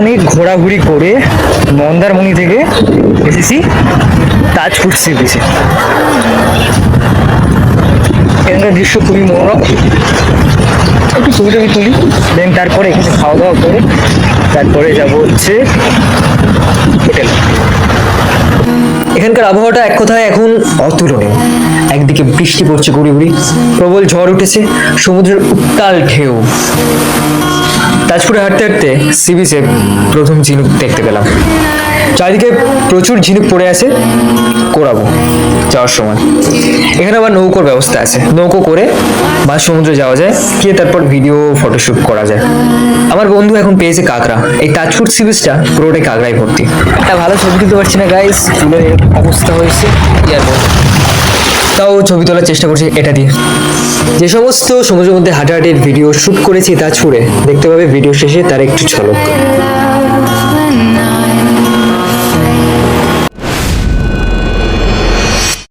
অনেক ঘোরাঘুরি করে মন্দারমণি থেকে এসেছি তাজপুর সি বিচে। এখানকার দৃশ্য খুবই মনোরম। একটু ছবি টবি তুলি, দেন তারপরে এখানে খাওয়া দাওয়া করে তারপরে যাব হচ্ছে হোটেল। এখানকার আবহাওয়াটা এক কথায় এখন অতুলনীয়। একদিকে বৃষ্টি পড়ছে গুড়ি গুড়ি, প্রবল ঝড় উঠেছে, সমুদ্রের উত্তাল ঢেউ। তাজপুরে হাঁটতে হাঁটতে সি বিচে প্রথম ঝিনুক দেখতে পেলাম। চারিদিকে প্রচুর ঝিনুক পড়ে আছে, কোরাবো যাওয়ার সময়। এখানে আবার নৌকোর ব্যবস্থা আছে, নৌকো করে বা সমুদ্রে যাওয়া যায়, গিয়ে তারপর ভিডিও ফটোশ্যুট করা যায়। আমার বন্ধু এখন পেয়েছে কাঁকড়া। এই তাজপুর সি বিচটা পুরোটাই কাঁকড়ায় ভর্তি। একটা ভালো ছবি তুলতে পারছি না গাইস, চুলের অবস্থা হয়েছে কি আর বলবো। তাও ছবি তোলার চেষ্টা করছি এটা দিয়ে। যে সমস্ত সমুদ্রের মধ্যে হাঁটাহাঁটির ভিডিও শ্যুট করেছি তাজপুরে, দেখতে পাবে ভিডিও শেষে তার একটু ঝলক।